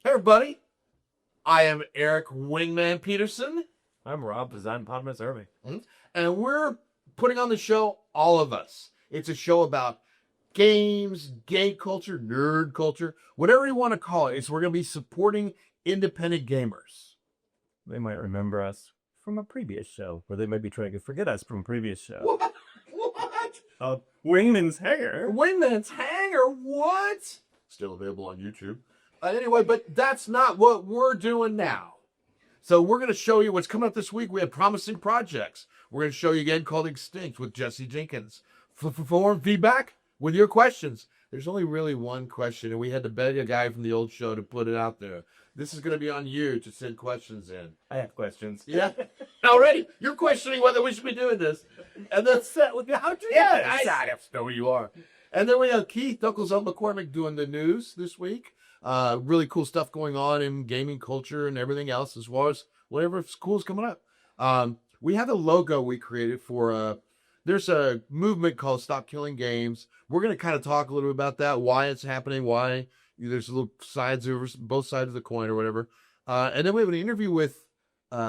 Hey everybody, I am Eric Wingman Peterson. I'm Rob, Design Potamus Irving. And we're putting on the show All of Us. It's a show about games, game culture, nerd culture, whatever you want to call it. We're going to be supporting independent gamers. They might remember us from a previous show, or they might be trying to forget us from a previous show. What? Wingman's Hanger. Wingman's Hanger? What? Still available on YouTube. Anyway, but that's not what we're doing now. So we're going to show you what's coming up this week. We have promising projects. We're going to show you a game called Extinct with Jesse Jenkins. Form feedback with your questions. There's only really one question, and we had to beg a guy from the old show to put it out there. This is going to be on you to send questions in. I have questions. Yeah? Already? You're questioning whether we should be doing this. And then Set with you. How'd you I have to know who you are. And then we have Keith Knuckles Up McCormick doing the news this week. Really cool stuff going on in gaming culture and everything else, as well as whatever cool is coming up. We have a logo we created for there's a movement called Stop Killing Games. We're going to kind of talk a little bit about that, why it's happening, why there's little sides over both sides of the coin or whatever. And then we have an interview with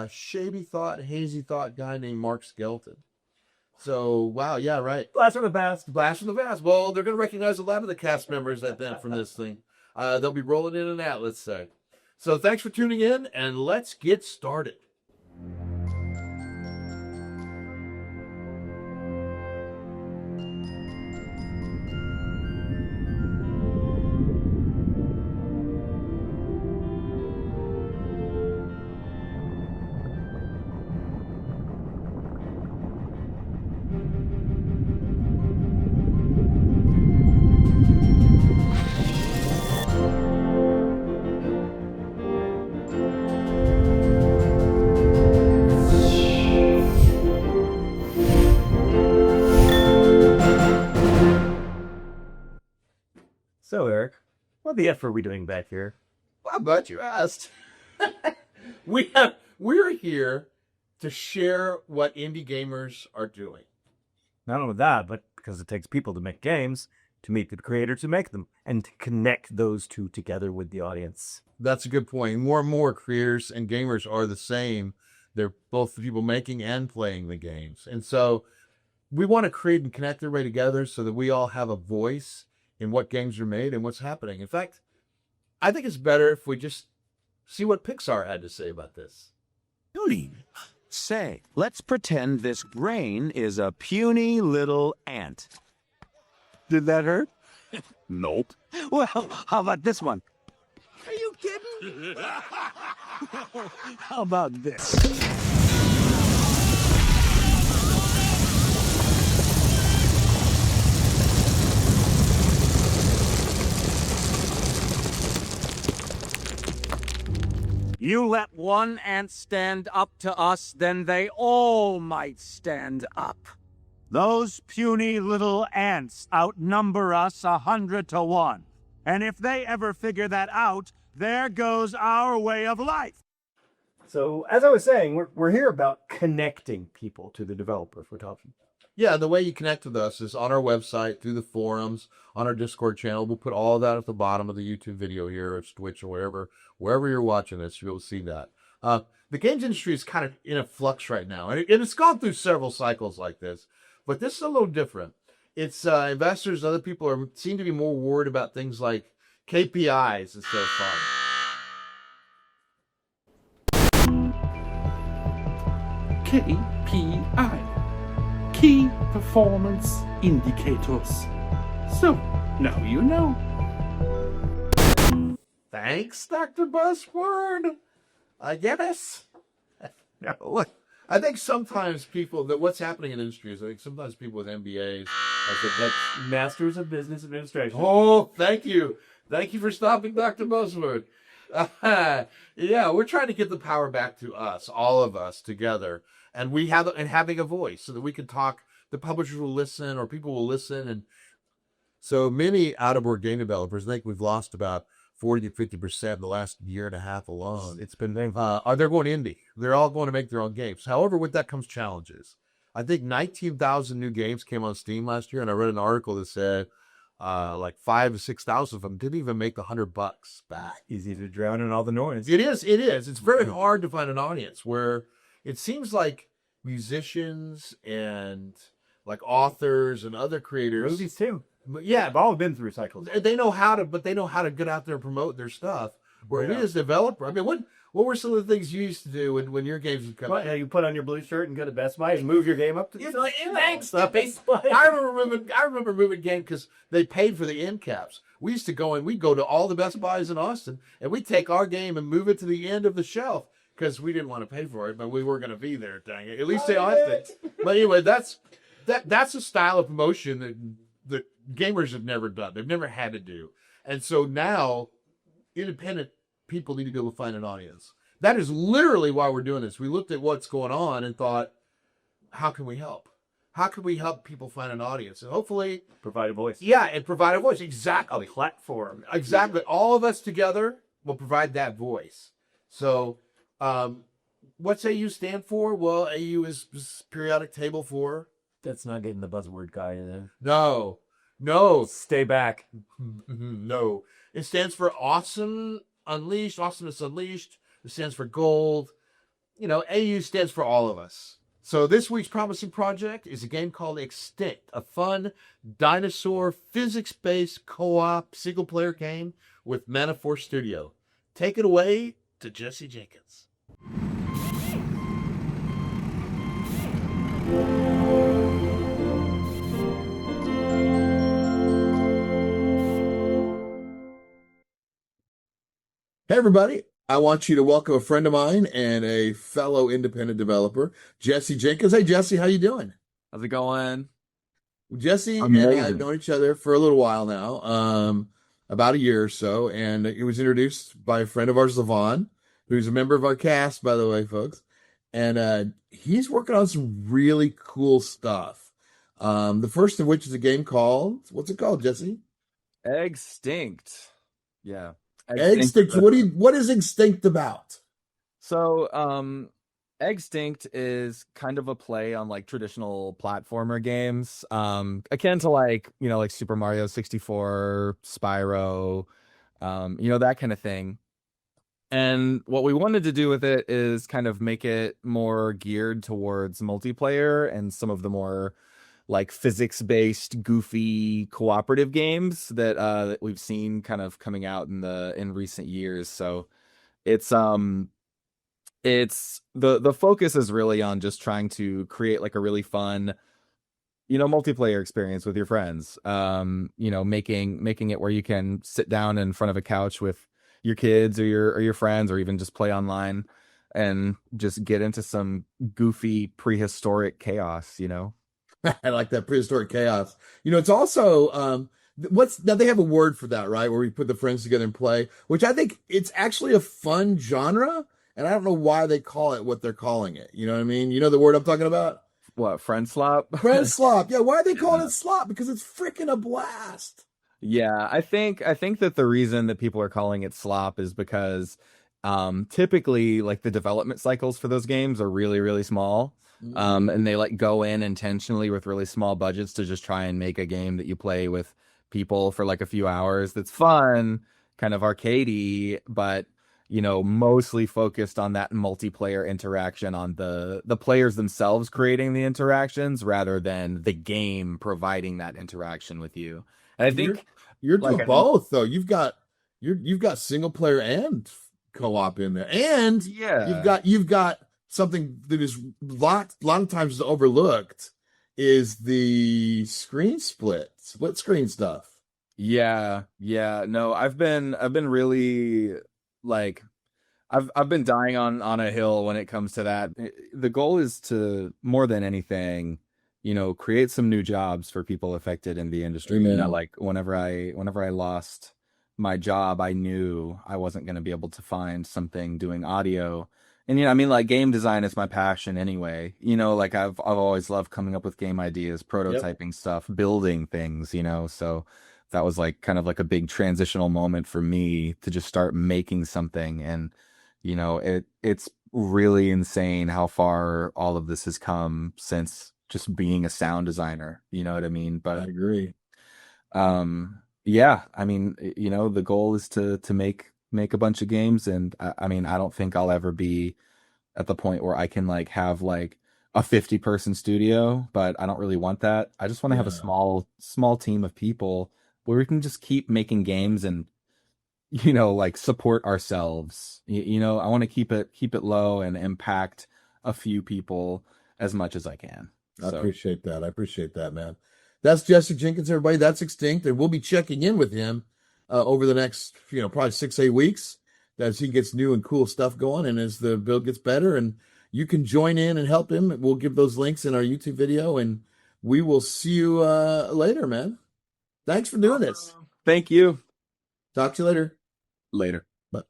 Shady Thought, Hazy Thought guy named Mark Skelton. So, wow, yeah, right. Blast from the past. Blast from the past. Well, they're going to recognize a lot of the cast members from this thing. They'll be rolling in and out, let's say. So thanks for tuning in, and let's get started. So, Eric, what the F are we doing back here? Well, I'm glad you asked. We're here to share what indie gamers are doing. Not only that, but because it takes people to make games, to meet the creators who make them, and to connect those two together with the audience. That's a good point. More and more creators and gamers are the same. They're both the people making and playing the games. And so we want to create and connect everybody together so that we all have a voice in what games are made and what's happening. In fact, I think it's better if we just see what Pixar had to say about this. Say, let's pretend this brain is a puny little ant. Did that hurt? Nope. Well, how about this one? Are you kidding? How about this? You let one ant stand up to us, then they all might stand up. Those puny little ants outnumber us 100 to 1. And if they ever figure that out, there goes our way of life. So, as I was saying, we're here about connecting people to the developers we're talking. Yeah, the way you connect with us is on our website, through the forums, on our Discord channel. We'll put all that at the bottom of the YouTube video here, or Twitch, or wherever you're watching this, you'll see that. The games industry is kind of in a flux right now, and it's gone through several cycles like this, but this is a little different. It's investors and other people seem to be more worried about things like KPIs instead of fun. KPI. Key Performance Indicators. So, now you know. Thanks, Dr. Buzzword. I get us. Look, I think sometimes what's happening in industry is I think sometimes people with MBAs, That's Masters of Business Administration. oh, thank you. Thank you for stopping Dr. Buzzword. Yeah, we're trying to get the power back to us, all of us together, and having a voice so that we can talk. The publishers will listen, or people will listen, and so many out-of-work game developers. I think we've lost about 40 to 50% in the last year and a half alone. It's been they're going indie. They're all going to make their own games. However, with that comes challenges. I think 19,000 new games came on Steam last year, and I read an article that said like 5,000 or 6,000 of them didn't even make $100 back. Easy to drown in all the noise. It is. It's very hard to find an audience where it seems like musicians and like authors and other creators, Movies too. yeah, I've all been through cycles. they know how to get out there and promote their stuff. Where it is developer. I mean, what were some of the things you used to do when your games would come out? Yeah, you put on your blue shirt and go to Best Buy and move your game up to the Thanks. Best Buy. I remember moving game because they paid for the end caps. We used to go and we'd go to all the Best Buys in Austin and we'd take our game and move it to the end of the shelf because we didn't want to pay for it, but we were going to be there. Dang it! At least they ought to. But anyway, that's a style of promotion that gamers have never done. They've never had to do, and so now independent people need to be able to find an audience. That is literally why we're doing this. We looked at what's going on and thought, how can we help? How can we help people find an audience? And hopefully Provide a voice. yeah, and provide a voice. A Exactly. platform. Exactly. All of us together will provide that voice. So what's AU stand for? Well, AU is periodic table for. That's not getting the buzzword guy in there. No. Stay back. No. It stands for Awesome Unleashed, Awesomeness Unleashed. It stands for Gold. You know, AU stands for all of us. So this week's promising project is a game called Extinct, a fun dinosaur physics-based co-op single-player game with Metaphor Studio. Take it away to Jesse Jenkins. Hey, everybody. I want you to welcome a friend of mine and a fellow independent developer, Jesse Jenkins. Hey, Jesse, how you doing? How's it going? Jesse and I have known each other for a little while now, about a year or so, and it was introduced by a friend of ours, Levon, who's a member of our cast, by the way, folks. And he's working on some really cool stuff. The first of which is a game called, what's it called, Jesse? EGGSTINCT. Yeah. Extinct. What is Extinct about? So, EGGSTINCT is kind of a play on like traditional platformer games, akin to like Super Mario 64, Spyro, that kind of thing. And what we wanted to do with it is kind of make it more geared towards multiplayer and some of the more like physics-based, goofy, cooperative games that we've seen kind of coming out in recent years. So it's the focus is really on just trying to create like a really fun, multiplayer experience with your friends. Making it where you can sit down in front of a couch with your kids or your friends, or even just play online and just get into some goofy prehistoric chaos. I like that prehistoric chaos. It's also now they have a word for that, right? Where we put the friends together and play, which I think it's actually a fun genre, and I don't know why they call it what they're calling it. You know what I mean? You know the word I'm talking about? What, friend slop? Friend slop. Yeah, why are they calling it slop? Because it's freaking a blast. Yeah, I think that the reason that people are calling it slop is because typically like the development cycles for those games are really, really small. And they like go in intentionally with really small budgets to just try and make a game that you play with people for like a few hours that's fun, kind of arcadey, but mostly focused on that multiplayer interaction, on the players themselves creating the interactions rather than the game providing that interaction with you. And I think you're doing both though. You've got single player and co-op in there, and you've got something that is a lot of times is overlooked is the split screen stuff. Yeah. No, I've been really like I've been dying on a hill when it comes to that. The goal is to, more than anything, create some new jobs for people affected in the industry. Amen. Like whenever I lost my job, I knew I wasn't going to be able to find something doing audio. And like game design is my passion anyway. Like I've always loved coming up with game ideas, prototyping stuff, building things, so that was like kind of like a big transitional moment for me to just start making something. And it's really insane how far all of this has come since just being a sound designer, you know what I mean? But I agree. Yeah, I mean, the goal is to make a bunch of games, and I mean, I don't think I'll ever be at the point where I can like have like a 50-person studio, but I don't really want that. I just want to have a small team of people where we can just keep making games and like support ourselves. I want to keep it low and impact a few people as much as I can. I So, appreciate that. I appreciate that, man. That's Jesse Jenkins, everybody. That's Extinct, and we'll be checking in with him over the next, probably 6-8 weeks as he gets new and cool stuff going, and as the build gets better. And you can join in and help him. We'll give those links in our YouTube video, and we will see you later, man. Thanks for doing this. thank you. Talk to you later. Later. Bye.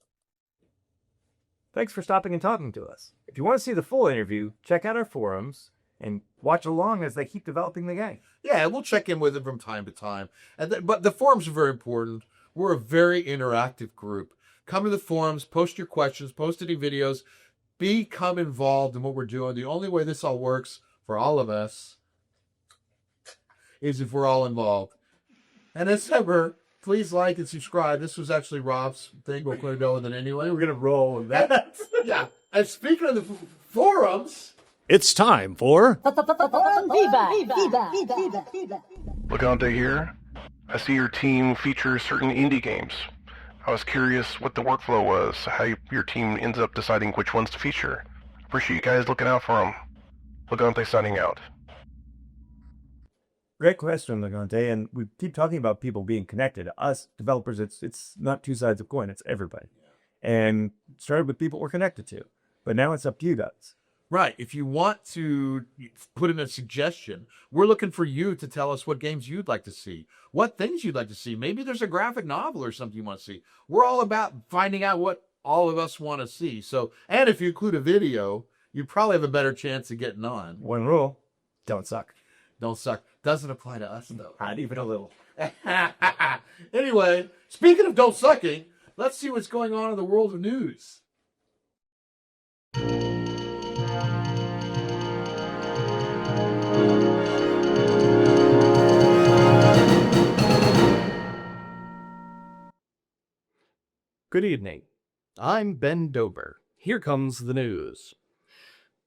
Thanks for stopping and talking to us. If you want to see the full interview, check out our forums and watch along as they keep developing the game. Yeah, we'll check in with him from time to time. But the forums are very important. We're a very interactive group. Come to the forums, post your questions, post any videos, become involved in what we're doing. The only way this all works for all of us is if we're all involved. And as ever, please like and subscribe. This was actually Rob's thing. We're going to go with it anyway. We're going to roll with that. Yeah. And speaking of the forums... It's time for Legante here. I see your team features certain indie games. I was curious what the workflow was, how your team ends up deciding which ones to feature. Appreciate you guys looking out for them. Legante signing out. Great question, Legante, and we keep talking about people being connected. Us developers, it's not two sides of coin, it's everybody. And it started with people we're connected to, but now it's up to you guys. Right. If you want to put in a suggestion, we're looking for you to tell us what games you'd like to see, what things you'd like to see. Maybe there's a graphic novel or something you want to see. We're all about finding out what all of us want to see. So, and if you include a video, you probably have a better chance of getting on. One rule, don't suck. Don't suck. Doesn't apply to us, though. Not even a little. Anyway, speaking of don't sucking, let's see what's going on in the world of news. Good evening. I'm Ben Dober. Here comes the news.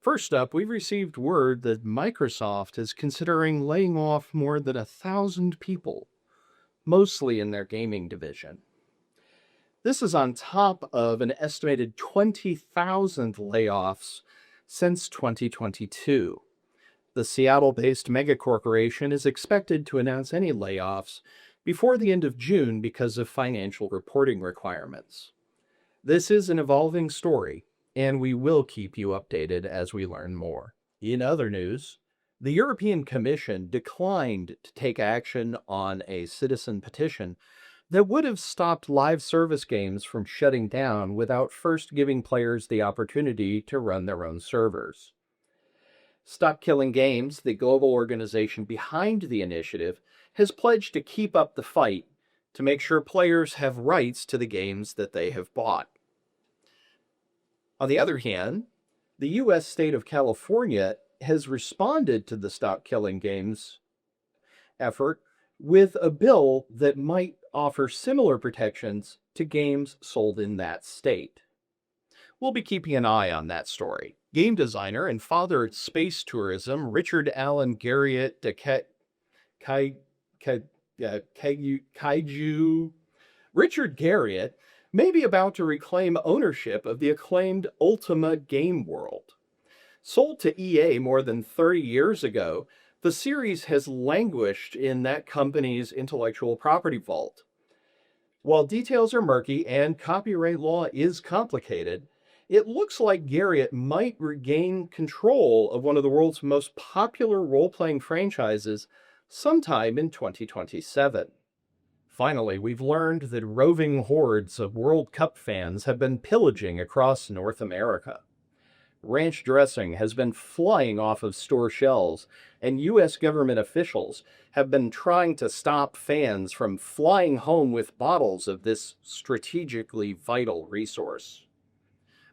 First up, we've received word that Microsoft is considering laying off more than 1,000 people, mostly in their gaming division. This is on top of an estimated 20,000 layoffs since 2022. The Seattle-based megacorporation is expected to announce any layoffs before the end of June because of financial reporting requirements. This is an evolving story, and we will keep you updated as we learn more. In other news, the European Commission declined to take action on a citizen petition that would have stopped live service games from shutting down without first giving players the opportunity to run their own servers. Stop Killing Games, the global organization behind the initiative, has pledged to keep up the fight to make sure players have rights to the games that they have bought. On the other hand, the U.S. state of California has responded to the Stop Killing Games effort with a bill that might offer similar protections to games sold in that state. We'll be keeping an eye on that story. Game designer and father of space tourism Richard Allen Garriott Richard Garriott may be about to reclaim ownership of the acclaimed Ultima game world. Sold to EA more than 30 years ago, the series has languished in that company's intellectual property vault. While details are murky and copyright law is complicated, it looks like Garriott might regain control of one of the world's most popular role-playing franchises sometime in 2027. Finally, we've learned that roving hordes of World Cup fans have been pillaging across North America. Ranch dressing has been flying off of store shelves, and U.S. government officials have been trying to stop fans from flying home with bottles of this strategically vital resource.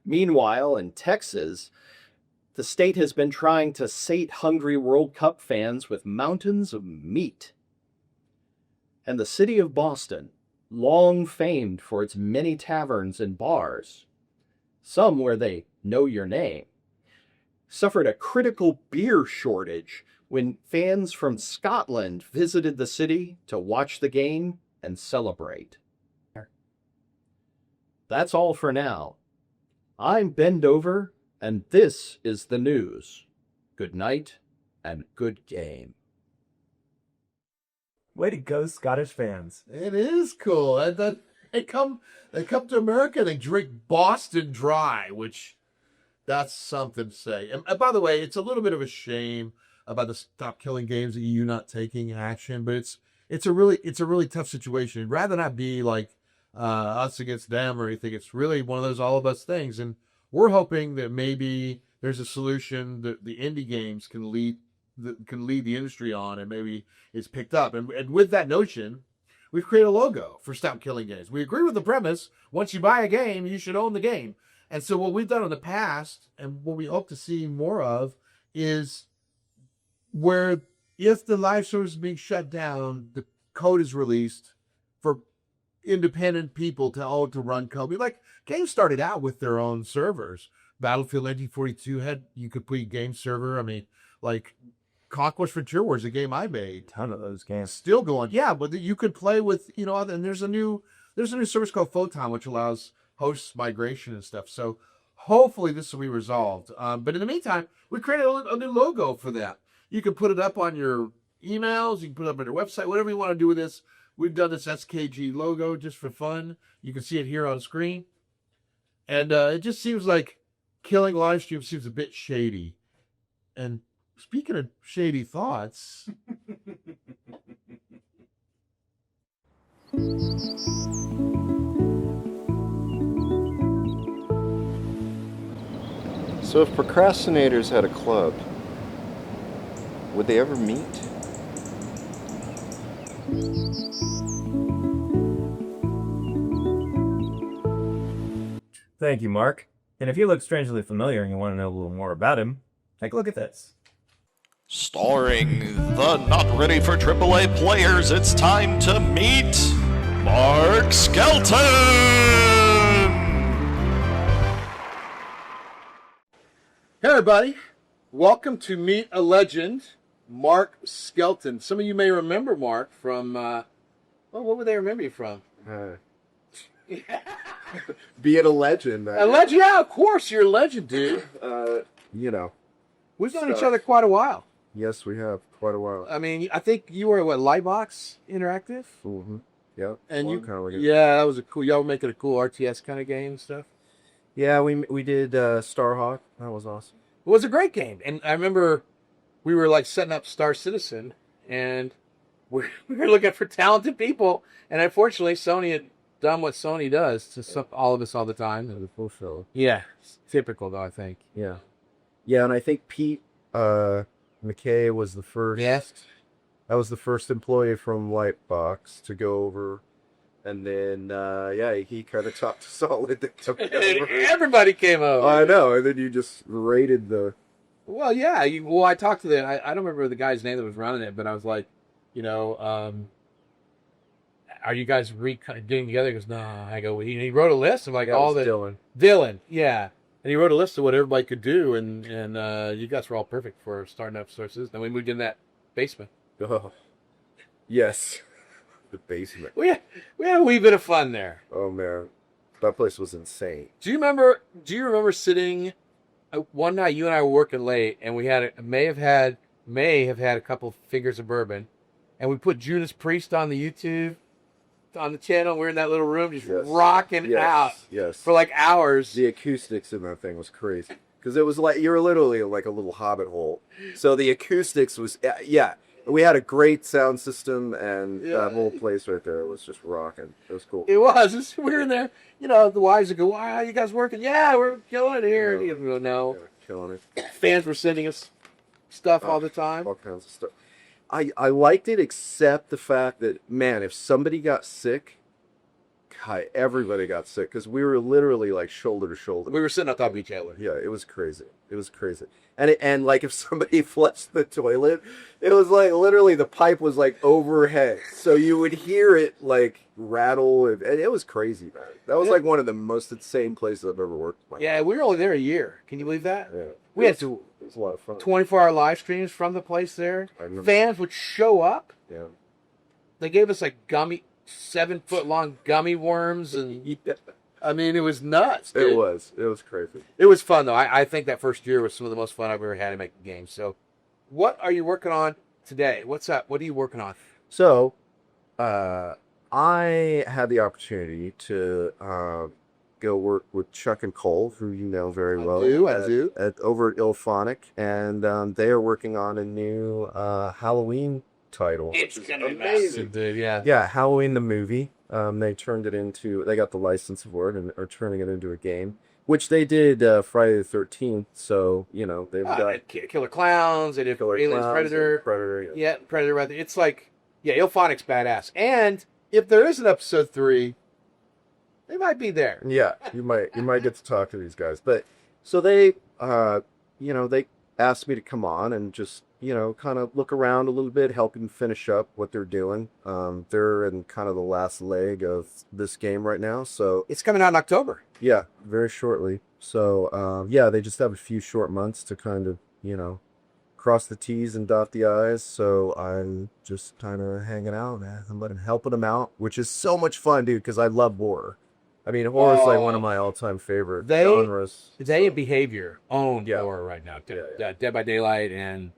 Meanwhile, in Texas, the state has been trying to sate hungry World Cup fans with mountains of meat. And the city of Boston, long famed for its many taverns and bars, some where they know your name, suffered a critical beer shortage when fans from Scotland visited the city to watch the game and celebrate. That's all for now. I'm Ben Dover, and this is the news. Good night and good game. Way to go, Scottish fans. It is cool. And they come to America, they drink Boston Dry, which that's something to say. And by the way, it's a little bit of a shame about the Stop Killing Games, the EU not taking action, but it's a really tough situation. Rather not be like us against them or anything. It's really one of those all of us things, and we're hoping that maybe there's a solution that the indie games can lead the industry on, and maybe it's picked up. And with that notion, we've created a logo for Stop Killing Games. We agree with the premise: once you buy a game, you should own the game. And so what we've done in the past, and what we hope to see more of, is where if the live service is being shut down, the code is released for independent people to run code. Like, games started out with their own servers. Battlefield 1942 you could put a game server. I mean, like Conquest Frontier Wars, a game I made. Ton of those games. Still going. Yeah, but you could play with, and there's a new service called Photon, which allows host migration and stuff. So hopefully this will be resolved. But in the meantime, we created a new logo for that. You can put it up on your emails. You can put it up on your website, whatever you want to do with this. We've done this SKG logo just for fun. You can see it here on screen. And it just seems like killing live stream seems a bit shady. And speaking of shady thoughts... So if procrastinators had a club, would they ever meet? Thank you, Mark. And if you look strangely familiar and you want to know a little more about him, take a look at this. Starring the not ready for AAA players, it's time to meet Mark Skelton! Hey everybody, welcome to Meet a Legend, Mark Skelton. Some of you may remember Mark from, what would they remember you from? Being a legend. A legend, yeah, of course, you're a legend, dude. We've known each other quite a while. Yes, we have quite a while. I mean, I think you were at Lightbox Interactive? Mm-hmm. Yep. And Well, kinda like it. yeah, that was y'all were making a cool RTS kind of game and stuff. Yeah, we did Starhawk. That was awesome. It was a great game. And I remember we were like setting up Star Citizen, and we were looking for talented people. And unfortunately, Sony had done what Sony does to all of us all the time. The full show. Yeah, it's typical though, I think. Yeah. Yeah, and I think Pete McKay was the first. Yes. That was the first employee from Lightbox to go over. And then, he kind of talked us all into coming over. Everybody came over. I know, and then you just raided the... Well, yeah. I talked to I don't remember the guy's name that was running it, but I was like, are you guys getting together? He goes, no. I go, he wrote a list of like all the... Dylan, yeah. And he wrote a list of what everybody could do, and you guys were all perfect for starting up sources. Then we moved in that basement. Oh, yes. The basement. We had a wee bit of fun there. Oh, man. That place was insane. Do you remember sitting one night, you and I were working late, and we may have had a couple fingers of bourbon, and we put Judas Priest on the YouTube, on the channel. We're in that little room just rocking out for like hours. The acoustics in that thing was crazy. Because it was like, you were literally like a little hobbit hole. So the acoustics was, we had a great sound system, and that whole place right there was just rocking. It was cool. It was. We were in there. The wives would go, "Wow, you guys working? Yeah, we're killing it here." And you go, "No, killing it." Fans were sending us stuff all the time. All kinds of stuff. I liked it, except the fact that, man, if somebody got sick, God, everybody got sick because we were literally like shoulder to shoulder. We were sitting on top of each other. Yeah, it was crazy. It was crazy. And like if somebody flushed the toilet, it was like literally the pipe was like overhead, so you would hear it like rattle, and it was crazy, man. That was like one of the most insane places I've ever worked. Yeah, we were only there a year. Can you believe that? Yeah. We had to It was a lot of fun. 24-hour live streams from the place there. I remember. Fans would show up. Yeah. They gave us like 7-foot-long gummy worms, and Yeah. I mean, it was nuts. Dude. It was crazy. It was fun though. I think that first year was some of the most fun I've ever had in making games. So, what are you working on today? What's up? What are you working on? So, I had the opportunity to go work with Chuck and Cole, who you know very well. I do. Over at Ilphonic, and they are working on a new Halloween title. It's which is gonna be amazing. dude. Yeah. Yeah, Halloween the movie. They got the license for it and are turning it into a game, which they did Friday the 13th. So, you know, they've got Killer Clowns. They did Killer Aliens, Clowns, Predator. Predator. Yeah, Predator. Rather, it's like, yeah, Ilphonic's badass. And if there is an episode 3, they might be there. Yeah, you might get to talk to these guys. But so they they asked me to come on and just, kind of look around a little bit, help them finish up what they're doing. They're in kind of the last leg of this game right now. So It's coming out in October. yeah, very shortly. So they just have a few short months to kind of, cross the T's and dot the I's. So I'm just kind of hanging out, man. I'm helping them out, which is so much fun, dude, because I love horror. I mean, horror is like one of my all-time favorite genres. They and Behavior own Yeah. horror right now. Yeah. Dead by Daylight and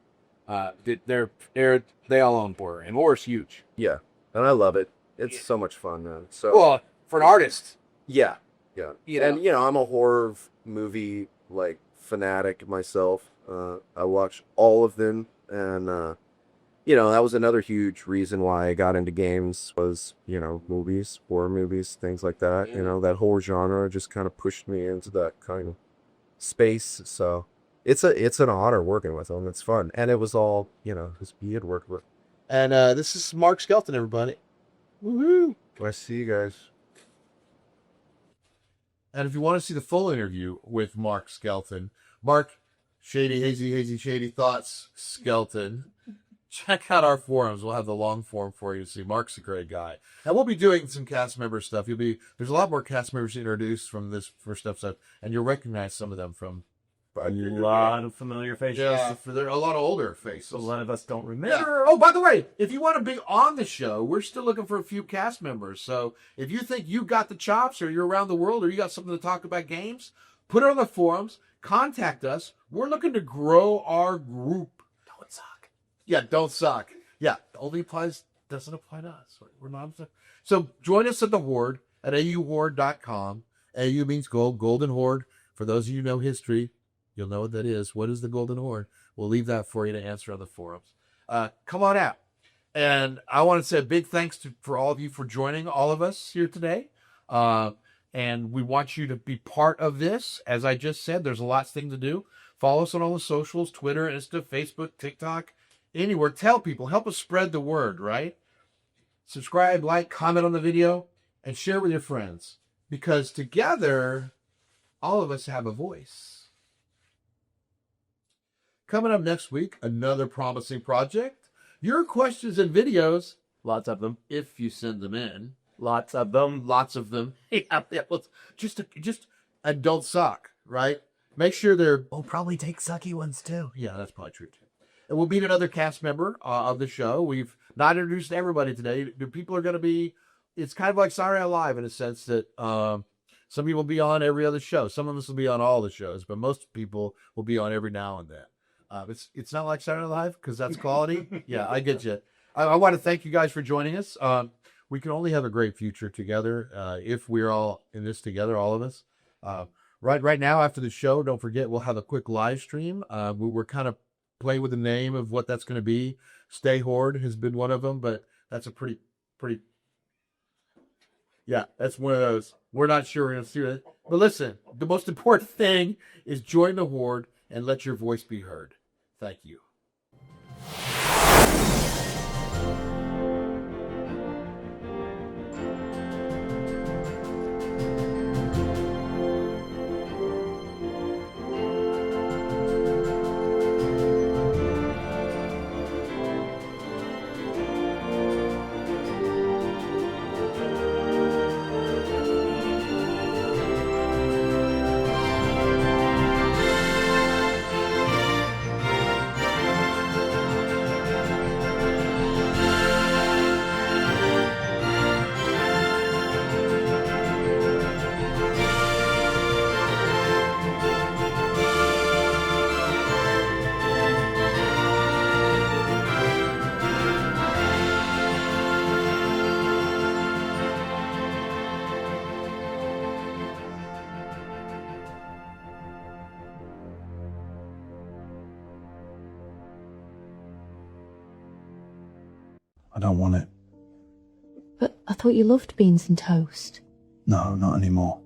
they all own horror, and horror's huge. Yeah, and I love it. It's so much fun, man. So Well, for an artist, yeah. You know. And I'm a horror movie like fanatic myself. I watch all of them, and that was another huge reason why I got into games was movies, horror movies, things like that. That whole genre just kind of pushed me into that kind of space. So it's an honor working with them. It's fun, and it was all just he had worked with. and this is Mark Skelton, everybody. Woohoo! I see you guys. And if you want to see the full interview with Mark Skelton, Mark, Shady Thoughts, Skelton, check out our forums. We'll have the long form for you to see. Mark's a great guy. And we'll be doing some cast member stuff. There's a lot more cast members introduced from this first episode, and you'll recognize some of them from A lot of familiar faces. they're a lot of older faces. A lot of us don't Yeah. remember. Oh, by the way, if you want to be on the show, we're still looking for a few cast members. So if you think you got the chops, or you're around the world, or you got something to talk about games, put it on the forums. Contact us. We're looking to grow our group. Don't suck. Yeah, don't suck. Yeah, doesn't apply to us. We're not. So join us at the Horde at auhorde.com. AU means gold, Golden Horde. For those of you who know history, you'll know what that is. What is the Golden Horde? We'll leave that for you to answer on the forums. Come on out. And I want to say a big thanks for all of you for joining all of us here today. And we want you to be part of this. As I just said, there's a lot of things to do. Follow us on all the socials, Twitter, Insta, Facebook, TikTok, anywhere. Tell people. Help us spread the word, right? Subscribe, like, comment on the video, and share with your friends. Because together, all of us have a voice. Coming up next week, another promising project. Your questions and videos, Lots of them. if you send them in. Lots of them. Lots of them. Yeah, well, and don't suck, right? Make sure they're. We'll probably take sucky ones too. Yeah, that's probably true too. And we'll meet another cast member of the show. We've not introduced everybody today. The people are going to be. It's kind of like Saturday Night Live in a sense that some people will be on every other show. Some of us will be on all the shows, but most people will be on every now and then. It's not like Saturday Night Live because that's quality. Yeah, I get you. I want to thank you guys for joining us. We can only have a great future together if we're all in this together, all of us. Right now, after the show, don't forget, we'll have a quick live stream. We're kind of playing with the name of what that's going to be. Stay Horde has been one of them, but that's a pretty, yeah, that's one of those. We're not sure we're going to see it. But listen, the most important thing is join the Horde and let your voice be heard. Thank you. I don't want it. But I thought you loved beans and toast. No, not anymore.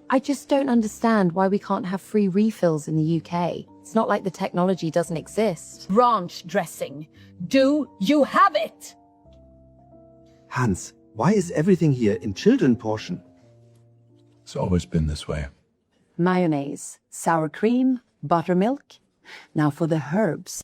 I just don't understand why we can't have free refills in the UK. It's not like the technology doesn't exist. Ranch dressing. Do you have it? Hans, why is everything here in children portion? It's always been this way. Mayonnaise, sour cream, buttermilk. Now for the herbs.